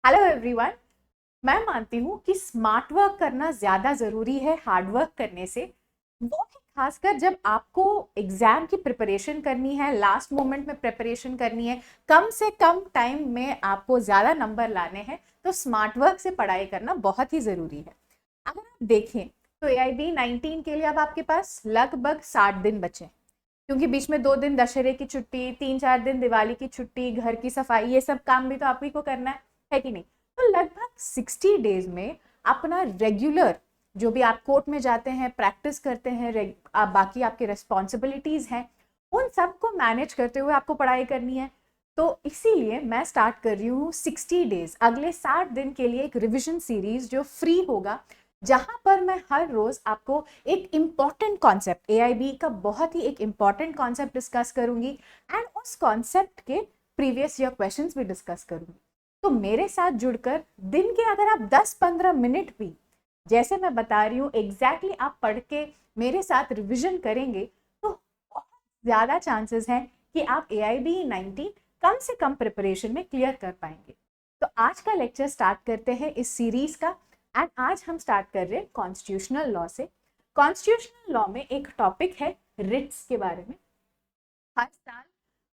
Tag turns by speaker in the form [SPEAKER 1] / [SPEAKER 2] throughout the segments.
[SPEAKER 1] Hello everyone. मैं मानती हूँ कि स्मार्ट वर्क करना ज़्यादा ज़रूरी है हार्ड वर्क करने से। वो भी खासकर जब आपको एग्ज़ाम की प्रिपरेशन करनी है, लास्ट मोमेंट में प्रिपरेशन करनी है, कम से कम टाइम में आपको ज़्यादा नंबर लाने हैं, तो स्मार्ट वर्क से पढ़ाई करना बहुत ही ज़रूरी है। अगर आप देखें तो AIB 19 के लिए अब आपके पास लगभग 60 दिन बचे हैं, क्योंकि बीच में 2 दिन दशहरे की छुट्टी, 3-4 दिन दिवाली की छुट्टी, घर की सफाई, ये सब काम भी तो आप ही को करना है कि नहीं? तो लगभग 60 डेज में अपना रेगुलर जो भी आप कोर्ट में जाते हैं, प्रैक्टिस करते हैं, बाकी आपके रिस्पॉन्सिबिलिटीज हैं, उन सबको मैनेज करते हुए आपको पढ़ाई करनी है। तो इसीलिए मैं स्टार्ट कर रही हूँ 60 डेज, अगले 60 दिन के लिए एक रिविजन सीरीज जो फ्री होगा, जहां पर मैं हर रोज आपको एक इम्पॉर्टेंट कॉन्सेप्ट, AIB का बहुत ही एक इम्पॉर्टेंट कॉन्सेप्ट डिस्कस करूंगी एंड उस कॉन्सेप्ट के प्रीवियस ईयर क्वेश्चंस भी डिस्कस करूंगी। तो मेरे साथ जुड़कर दिन के अगर आप 10-15 मिनट भी, जैसे मैं बता रही हूँ एग्जैक्टली आप पढ़ के मेरे साथ रिविजन करेंगे, तो बहुत ज़्यादा चांसेस हैं कि आप AIB 19 कम से कम प्रिपरेशन में क्लियर कर पाएंगे। तो आज का लेक्चर स्टार्ट करते हैं इस सीरीज का। एंड आज हम स्टार्ट कर रहे हैं कॉन्स्टिट्यूशनल लॉ से। कॉन्स्टिट्यूशनल लॉ में एक टॉपिक है रिट्स के बारे में। हर साल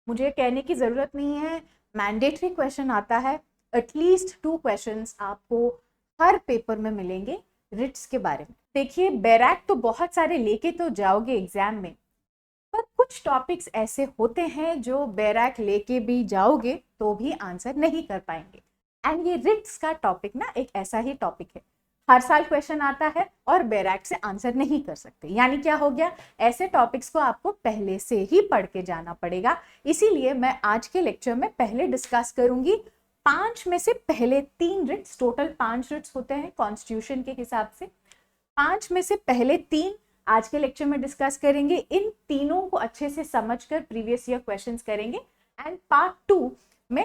[SPEAKER 1] मुझे कहने की जरूरत नहीं है, मैंडेटरी क्वेश्चन आता है, एटलीस्ट 2 क्वेश्चंस आपको हर पेपर में मिलेंगे रिट्स के बारे में। देखिए, बैराक तो बहुत सारे लेके तो जाओगे एग्जाम में, पर कुछ टॉपिक्स ऐसे होते हैं जो बैराक लेके भी जाओगे तो भी आंसर नहीं कर पाएंगे। एंड ये रिट्स का टॉपिक ना एक ऐसा ही टॉपिक है, हर साल क्वेश्चन आता है और बैराक से आंसर नहीं कर सकते। यानी क्या हो गया, ऐसे टॉपिक्स को आपको पहले से ही पढ़ के जाना पड़ेगा। इसीलिए मैं आज के लेक्चर में पहले डिस्कस करूंगी 5 में से पहले 3 रिट्स। टोटल 5 रिट्स होते हैं कॉन्स्टिट्यूशन के हिसाब से। 5 में से पहले 3 आज के लेक्चर में डिस्कस करेंगे। इन तीनों को अच्छे से समझकर प्रीवियस ईयर क्वेश्चंस करेंगे। एंड पार्ट 2 में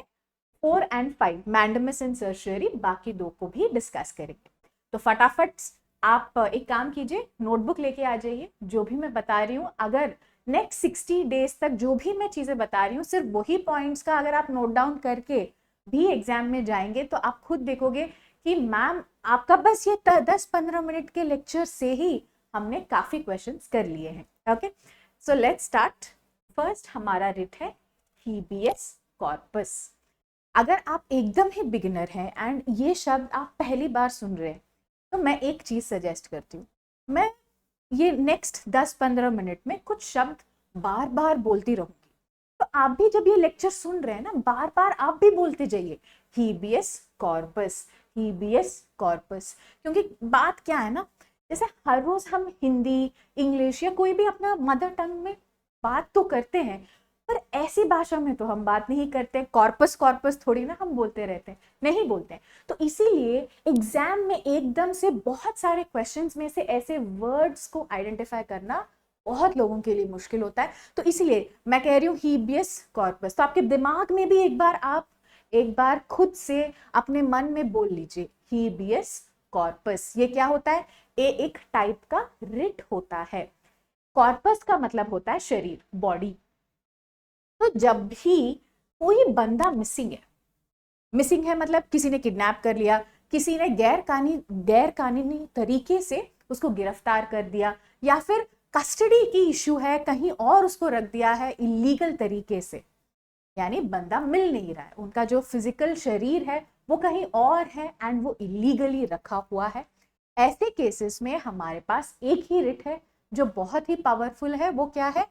[SPEAKER 1] 4 एंड 5 मैंडेमस एंड सर्शियरी, बाकी 2 को भी डिस्कस करेंगे। तो फटाफट आप एक काम कीजिए, नोटबुक लेके आ जाइए। जो भी मैं बता रही हूँ, अगर नेक्स्ट 60 डेज तक जो भी मैं चीजें बता रही हूँ, सिर्फ वही पॉइंट्स का अगर आप नोट डाउन करके भी एग्जाम में जाएंगे तो आप खुद देखोगे कि मैम आपका बस ये 10-15 मिनट के लेक्चर से ही हमने काफी क्वेश्चंस कर लिए हैं। Okay, so let's start. First हमारा रिट है हीबियस कॉर्पस। अगर आप एकदम ही बिगिनर हैं एंड ये शब्द आप पहली बार सुन रहे हैं, तो मैं एक चीज सजेस्ट करती हूँ। मैं ये नेक्स्ट 10-15 मिनट में कुछ शब्द बार बार बोलती रहूंगी, तो आप भी जब ये लेक्चर सुन रहे हैं ना, बार बार आप भी बोलते जाइए हीबियस कॉर्पस, हीबियस कॉर्पस। क्योंकि बात क्या है ना, जैसे हर रोज हम हिंदी, इंग्लिश या कोई भी अपना मदर टंग में बात तो करते हैं, पर ऐसी भाषा में तो हम बात नहीं करते। कॉर्पस कॉर्पस थोड़ी ना हम बोलते रहते हैं, नहीं बोलते हैं। तो इसीलिए एग्जाम में एकदम से बहुत सारे क्वेश्चंस में से ऐसे वर्ड्स को आइडेंटिफाई करना बहुत लोगों के लिए मुश्किल होता है। तो इसीलिए मैं कह रही हूँ हीबियस कॉर्पस। तो आपके दिमाग में भी एक बार खुद से अपने मन में बोल लीजिए हीबियस कॉर्पस। ये क्या होता है? ये एक टाइप का रिट होता है। कॉर्पस का मतलब होता है शरीर, बॉडी। तो जब भी कोई बंदा मिसिंग है मतलब किसी ने किडनैप कर लिया, किसी ने गैर कानूनी तरीके से उसको गिरफ्तार कर दिया, या फिर कस्टडी की इशू है, कहीं और उसको रख दिया है इलीगल तरीके से, यानी बंदा मिल नहीं रहा है, उनका जो फिजिकल शरीर है वो कहीं और है एंड वो इलीगली रखा हुआ है। ऐसे केसेस में हमारे पास एक ही रिट है जो बहुत ही पावरफुल है। वो क्या है?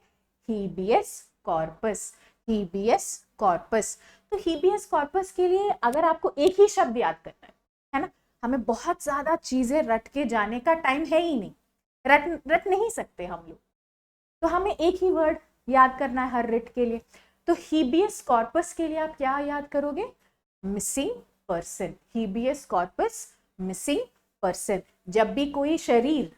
[SPEAKER 1] Habeas corpus. हीबियस कॉर्पस। तो हीबियस कॉर्पस के लिए अगर आपको एक ही शब्द याद करना है ना, हमें बहुत ज्यादा चीजें रट के जाने का टाइम है ही नहीं, रट नहीं सकते हम लोग। तो हमें एक ही वर्ड याद करना है हर रिट के लिए। तो हीबियस कॉर्पस के लिए आप क्या याद करोगे? Missing person. Habeas corpus, missing person. जब भी कोई शरीर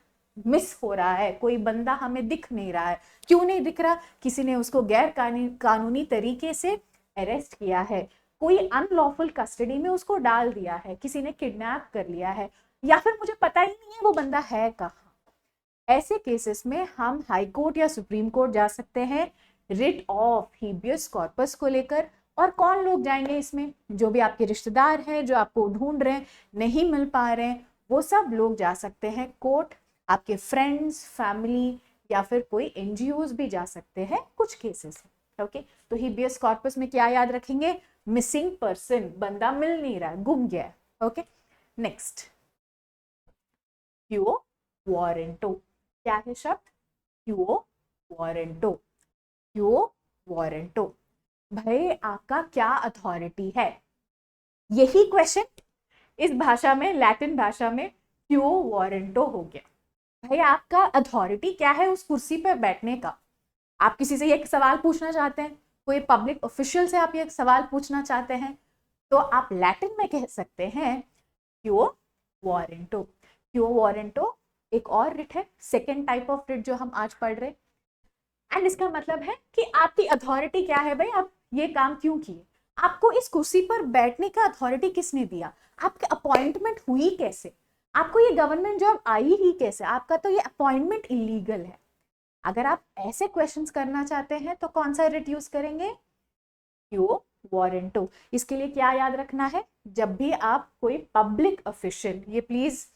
[SPEAKER 1] मिस हो रहा है, कोई बंदा हमें दिख नहीं रहा है, क्यों नहीं दिख रहा? किसी ने उसको गैर कानूनी तरीके से अरेस्ट किया है, कोई अनलॉफुल कस्टडी में उसको डाल दिया है, किसी ने किडनैप कर लिया है, या फिर मुझे पता ही नहीं है वो बंदा है कहाँ। ऐसे केसेस में हम हाई कोर्ट या सुप्रीम कोर्ट जा सकते हैं रिट ऑफ हीबियस कॉर्पस को लेकर, और कौन लोग जाएंगे इसमें? जो भी आपके रिश्तेदार हैं, जो आपको ढूंढ रहे हैं, नहीं मिल पा रहे हैं, वो सब लोग जा सकते हैं कोर्ट। आपके फ्रेंड्स, फैमिली या फिर कोई एनजीओज भी जा सकते हैं कुछ केसेस में। ओके, तो हिबियस कॉर्पस में क्या याद रखेंगे? मिसिंग पर्सन, बंदा मिल नहीं रहा है, गुम गया है। ओके, नेक्स्ट, क्यो वारंटो। क्या है शब्द? क्यो वारंटो। क्यो वारंटो, भाई आपका क्या अथॉरिटी है? यही क्वेश्चन इस भाषा में, लैटिन भाषा में क्यो वारंटो हो गया। भाई आपका अथॉरिटी क्या है उस कुर्सी पर बैठने का? आप किसी से ये सवाल पूछना चाहते हैं, कोई पब्लिक ऑफिशियल से आप ये सवाल पूछना चाहते हैं, तो आप लैटिन में कह सकते हैं क्यो वारंटो। क्यो वारंटो एक और रिट है, सेकेंड टाइप ऑफ रिट जो हम आज पढ़ रहे। एंड इसका मतलब है कि आपकी अथॉरिटी क्या है, भाई आप ये काम क्यों किए? आपको इस कुर्सी पर बैठने का अथॉरिटी किसने दिया? आपकी अपॉइंटमेंट हुई कैसे? आपको ये गवर्नमेंट जॉब आई ही कैसे? आपका तो ये अपॉइंटमेंट इलीगल है। अगर आप ऐसे क्वेश्चंस करना चाहते हैं तो कौन सा रिट यूज करेंगे? क्यो वारंटो। इसके लिए क्या याद रखना है? जब भी आप कोई पब्लिक ऑफिशियल, ये प्लीज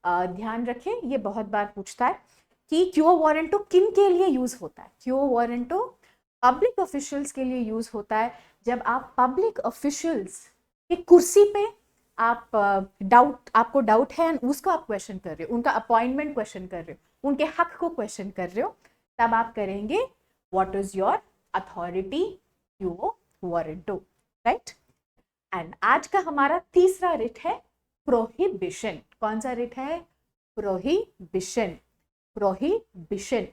[SPEAKER 1] ध्यान रखें, ये बहुत बार पूछता है कि क्यो वारंटो किन के लिए यूज होता है। क्यो वारंटो पब्लिक ऑफिशियल्स के लिए यूज होता है। जब आप पब्लिक ऑफिशियल्स की कुर्सी पे आप आपको डाउट है एंड उसको आप क्वेश्चन कर रहे हो, उनका अपॉइंटमेंट क्वेश्चन कर रहे हो, उनके हक को क्वेश्चन कर रहे हो, तब आप करेंगे व्हाट इज योर अथॉरिटी, क्यो वारंटो, राइट। एंड आज का हमारा तीसरा रिट है प्रोहिबिशन। कौन सा रिट है? प्रोहिबिशन। प्रोहिबिशन,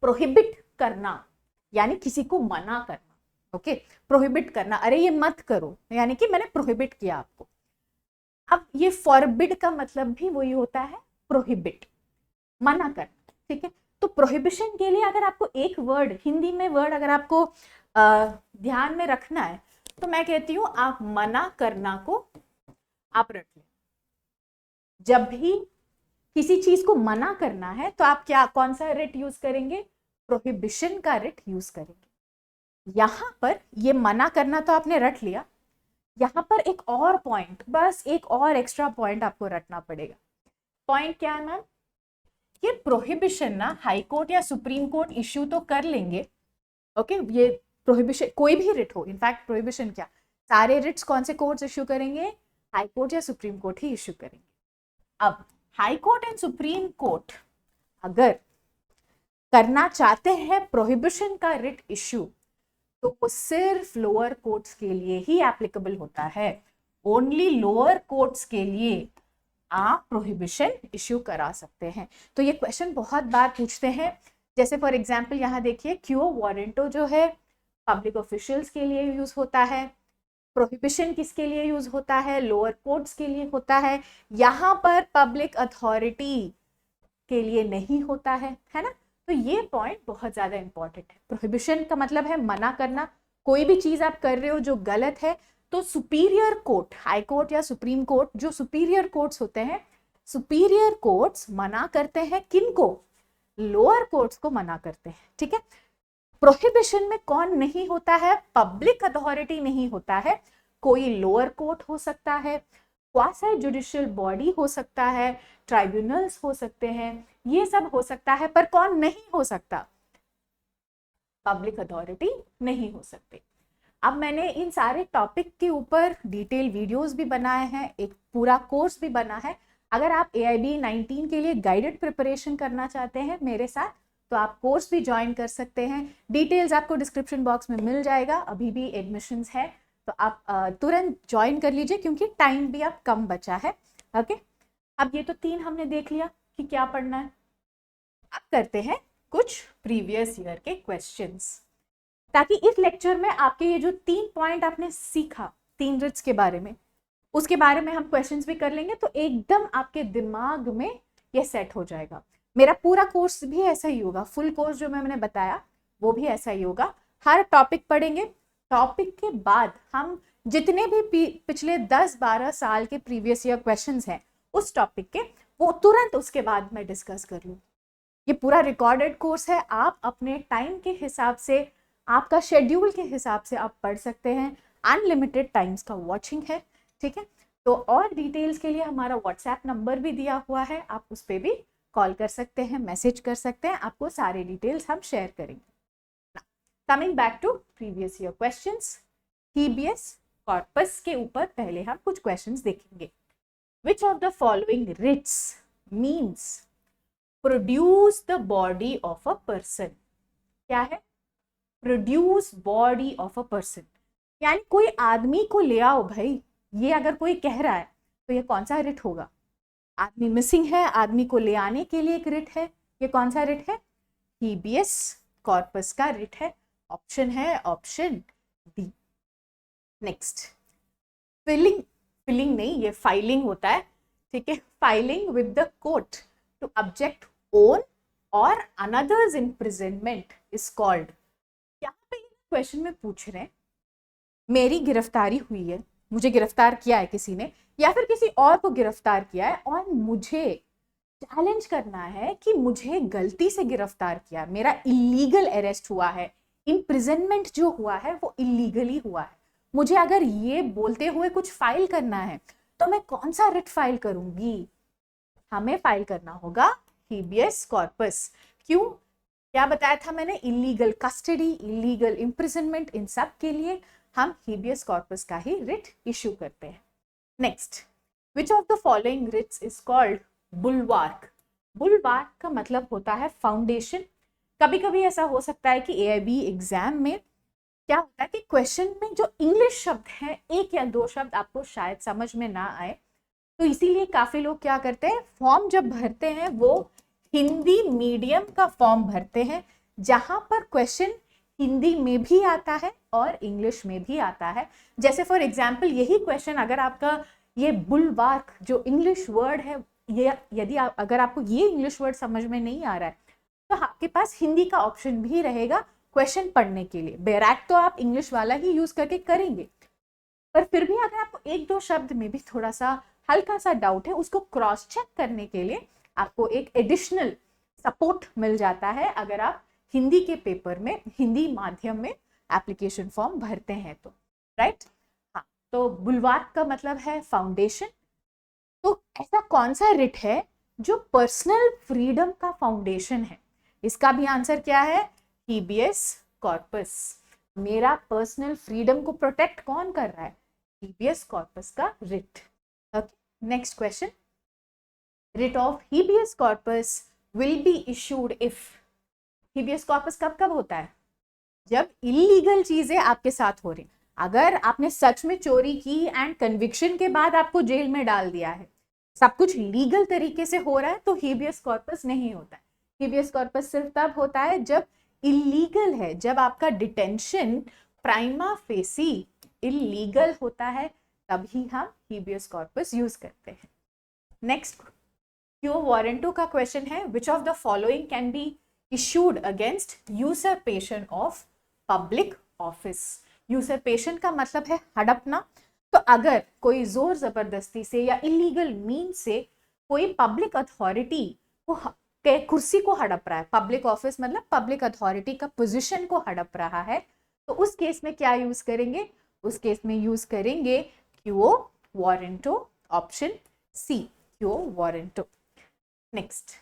[SPEAKER 1] प्रोहिबिट करना यानी किसी को मना करना। ओके, प्रोहिबिट करना, अरे ये मत करो, यानी कि मैंने प्रोहिबिट किया आपको। अब ये फॉरबिड का मतलब भी वही होता है, प्रोहिबिट, मना करना। ठीक है, तो प्रोहिबिशन के लिए अगर आपको एक वर्ड, हिंदी में वर्ड अगर आपको ध्यान में रखना है तो मैं कहती हूं आप मना करना को आप रख लें। जब भी किसी चीज को मना करना है तो आप क्या, कौन सा रिट यूज करेंगे? प्रोहिबिशन का रिट यूज करेंगे। यहां पर ये मना करना तो आपने रट लिया, यहां पर एक और पॉइंट, बस एक और एक्स्ट्रा पॉइंट आपको रटना पड़ेगा। पॉइंट क्या है मैम? ये प्रोहिबिशन ना हाई कोर्ट या सुप्रीम कोर्ट इश्यू तो कर लेंगे। ओके, ये प्रोहिबिशन कोई भी रिट हो, इनफैक्ट प्रोहिबिशन क्या, सारे रिट्स कौन से कोर्ट्स इश्यू करेंगे? हाई कोर्ट या सुप्रीम कोर्ट ही इश्यू करेंगे। अब high court and supreme court अगर करना चाहते हैं प्रोहिबिशन का रिट इश्यू, तो वो सिर्फ लोअर कोर्ट्स के लिए ही एप्लीकेबल होता है। ओनली लोअर कोर्ट्स के लिए आप प्रोहिबिशन इश्यू करा सकते हैं। तो ये क्वेश्चन बहुत बार पूछते हैं, जैसे फॉर एग्जांपल यहाँ देखिए, क्यो वारंटो जो है पब्लिक ऑफिशियल्स के लिए यूज होता है, प्रोहिबिशन किसके लिए यूज होता है? लोअर कोर्ट्स के लिए होता है। यहाँ पर पब्लिक अथॉरिटी के लिए नहीं होता है ना। तो ये पॉइंट बहुत ज्यादा इंपॉर्टेंट है। प्रोहिबिशन का मतलब है मना करना, कोई भी चीज आप कर रहे हो जो गलत है तो सुपीरियर कोर्ट, हाई कोर्ट या सुप्रीम कोर्ट, जो सुपीरियर कोर्ट्स होते हैं, सुपीरियर कोर्ट्स मना करते हैं किनको? लोअर कोर्ट्स को मना करते हैं। ठीक है, प्रोहिबिशन में कौन नहीं होता है? पब्लिक अथॉरिटी नहीं होता है। कोई लोअर कोर्ट हो सकता है, क्वासी जुडिशियल बॉडी हो सकता है, ट्राइब्यूनल्स हो सकते हैं, ये सब हो सकता है, पर कौन नहीं हो सकता? पब्लिक अथॉरिटी नहीं हो सकती। अब मैंने इन सारे टॉपिक के ऊपर डिटेल वीडियोस भी बनाए हैं, एक पूरा कोर्स भी बना है। अगर आप AIB 19 के लिए गाइडेड प्रिपरेशन करना चाहते हैं मेरे साथ, तो आप कोर्स भी ज्वाइन कर सकते हैं। डिटेल्स आपको डिस्क्रिप्शन बॉक्स में मिल जाएगा, अभी भी एडमिशन्स है, तो आप तुरंत ज्वाइन कर लीजिए क्योंकि टाइम भी अब कम बचा है। ओके, अब ये तो 3 हमने देख लिया कि क्या पढ़ना है। अब करते हैं कुछ प्रीवियस ईयर के क्वेश्चंस, ताकि इस लेक्चर में आपके ये जो 3 पॉइंट आपने सीखा 3 रिट्स के बारे में, उसके बारे में हम क्वेश्चंस भी कर लेंगे, तो एकदम आपके दिमाग में ये सेट हो जाएगा। मेरा पूरा कोर्स भी ऐसा ही होगा, फुल कोर्स जो मैंने बताया वो भी ऐसा ही होगा। हर टॉपिक पढ़ेंगे, टॉपिक के बाद हम जितने भी पिछले 10-12 साल के प्रीवियस ईयर क्वेश्चंस हैं उस टॉपिक के, वो तुरंत उसके बाद मैं डिस्कस कर लूँ। ये पूरा रिकॉर्डेड कोर्स है, आप अपने टाइम के हिसाब से आपका शेड्यूल के हिसाब से आप पढ़ सकते हैं, अनलिमिटेड टाइम्स का वॉचिंग है, ठीक है। तो और डिटेल्स के लिए हमारा व्हाट्सएप नंबर भी दिया हुआ है, आप उस पर भी कॉल कर सकते हैं, मैसेज कर सकते हैं, आपको सारे डिटेल्स हम शेयर करेंगे। Coming back to previous year questions, habeas corpus के ऊपर पहले हम कुछ क्वेश्चंस देखेंगे। Which of the following writs means produce the body of a person? क्या है? Produce body of a person, यानी कोई आदमी को ले आओ भाई, ये अगर कोई कह रहा है तो ये कौन सा रिट होगा? आदमी मिसिंग है, आदमी को ले आने के लिए एक रिट है, ये कौन सा रिट है? हीबियस कॉर्पस का रिट है। ऑप्शन है ऑप्शन डी। नेक्स्ट, फिलिंग नहीं, ये फाइलिंग होता है, ठीक है। Filing with the court to object own or another's imprisonment is called. यहाँ पे क्वेश्चन में पूछ रहे हैं, मेरी गिरफ्तारी हुई है, मुझे गिरफ्तार किया है किसी ने, या फिर किसी और को गिरफ्तार किया है, और मुझे चैलेंज करना है कि मुझे गलती से गिरफ्तार किया, मेरा इलीगल अरेस्ट हुआ है, इम्प्रिजनमेंट जो हुआ है वो इलीगली हुआ है। मुझे अगर ये बोलते हुए कुछ फाइल करना है तो मैं कौन सा रिट फाइल करूंगी? हमें फाइल करना होगा हीबियस कॉर्पस। क्यों? क्या बताया था मैंने? इलीगल कस्टडी, इलीगल इम्प्रिजनमेंट, इन सब के लिए हम हीबियस कॉर्पस का ही रिट इश्यू करते हैं। Next, which of the following writs is called bulwark? Bulwark का मतलब होता है फाउंडेशन। कभी कभी ऐसा हो सकता है कि AIB एग्जाम में क्या होता है कि क्वेश्चन में जो इंग्लिश शब्द है, एक या दो शब्द आपको शायद समझ में ना आए, तो इसीलिए काफी लोग क्या करते हैं, फॉर्म जब भरते हैं वो हिंदी मीडियम का फॉर्म भरते हैं, जहां पर क्वेश्चन हिंदी में भी आता है और इंग्लिश में भी आता है। जैसे फॉर एग्जाम्पल यही क्वेश्चन अगर आपका ये बुलवार्क जो इंग्लिश वर्ड है, ये यदि अगर आपको ये इंग्लिश वर्ड समझ में नहीं आ रहा है तो आपके पास हिंदी का ऑप्शन भी रहेगा क्वेश्चन पढ़ने के लिए। बैराक तो आप इंग्लिश वाला ही यूज करके करेंगे, पर फिर भी अगर आपको एक दो शब्द में भी थोड़ा सा हल्का सा डाउट है, उसको क्रॉस चेक करने के लिए आपको एक एडिशनल सपोर्ट मिल जाता है अगर आप हिंदी के पेपर में, हिंदी माध्यम में एप्लीकेशन फॉर्म भरते हैं तो, राइट। हाँ, तो बुलवार्क का मतलब है फाउंडेशन। तो ऐसा कौन सा रिट है जो पर्सनल फ्रीडम का फाउंडेशन है? इसका भी आंसर क्या है? Habeas corpus. मेरा पर्सनल फ्रीडम को प्रोटेक्ट कौन कर रहा है? हीबियस कॉर्पस का writ. Okay, next question, writ of habeas corpus will be issued if. Habeas corpus कब कब होता है? जब इलीगल चीजें आपके साथ हो रही। अगर आपने सच में चोरी की एंड कन्विक्शन के बाद आपको जेल में डाल दिया है, सब कुछ लीगल तरीके से हो रहा है, तो हीबियस कॉर्पस नहीं होता है। हीबियस कॉर्पस सिर्फ तब होता है जब इलीगल है, जब आपका डिटेंशन प्राइमा फेसी इलीगल होता है, तभी हम हीबियस कॉर्पस यूज करते हैं। नेक्स्ट, क्यो वारंटो का क्वेश्चन है, which of the following can be issued against usurpation of public office? Usurpation का मतलब है हड़पना। तो अगर कोई जोर जबरदस्ती से या इलीगल मीन से कोई पब्लिक अथॉरिटी को कुर्सी को हड़प रहा है, पब्लिक ऑफिस मतलब पब्लिक अथॉरिटी का पोजीशन को हड़प रहा है, तो उस केस में क्या यूज करेंगे? उस केस में यूज करेंगे क्यो warranto, option C, quo warranto. Next,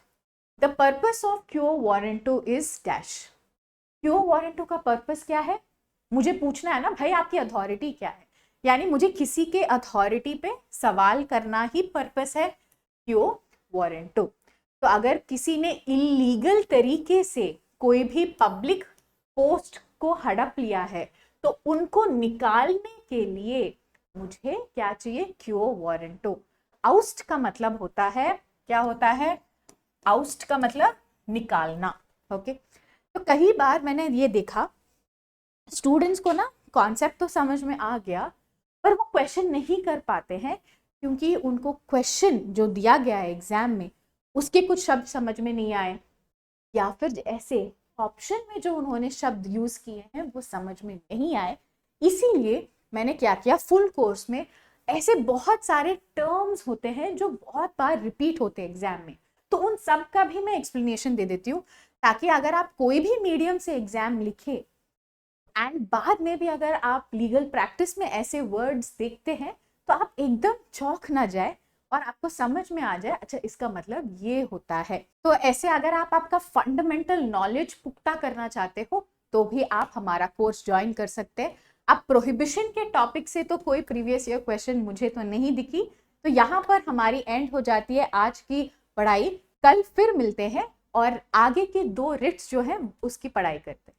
[SPEAKER 1] the purpose of quo warranto is dash. Quo warranto का पर्पस क्या है? मुझे पूछना है ना भाई आपकी अथॉरिटी क्या है, यानी मुझे किसी के अथॉरिटी पे सवाल करना ही पर्पस है क्यो वारंटो। तो अगर किसी ने इलीगल तरीके से कोई भी पब्लिक पोस्ट को हड़प लिया है तो उनको निकालने के लिए मुझे क्या चाहिए? क्यो वारंटो। आउस्ट का मतलब होता है, क्या होता है? आउस्ट का मतलब निकालना। ओके, तो कई बार मैंने ये देखा स्टूडेंट्स को ना कॉन्सेप्ट तो समझ में आ गया, पर वो क्वेश्चन नहीं कर पाते हैं क्योंकि उनको क्वेश्चन जो दिया गया है एग्जाम में उसके कुछ शब्द समझ में नहीं आए, या फिर ऐसे ऑप्शन में जो उन्होंने शब्द यूज किए हैं वो समझ में नहीं आए। इसीलिए मैंने क्या किया, फुल कोर्स में ऐसे बहुत सारे टर्म्स होते हैं जो बहुत बार रिपीट होते हैं एग्जाम में, तो उन सब का भी मैं एक्सप्लेनेशन दे देती हूँ, ताकि अगर आप कोई भी मीडियम से एग्जाम लिखे एंड बाद में भी अगर आप लीगल प्रैक्टिस में ऐसे वर्ड्स देखते हैं तो आप एकदम चौंक ना जाए और आपको समझ में आ जाए अच्छा इसका मतलब ये होता है। तो ऐसे अगर आप आपका फंडामेंटल नॉलेज पुख्ता करना चाहते हो तो भी आप हमारा कोर्स ज्वाइन कर सकते हैं। अब प्रोहिबिशन के टॉपिक से तो कोई प्रीवियस ईयर क्वेश्चन मुझे तो नहीं दिखी, तो यहाँ पर हमारी एंड हो जाती है आज की पढ़ाई। कल फिर मिलते हैं और आगे के 2 रिट्स जो है उसकी पढ़ाई करते हैं।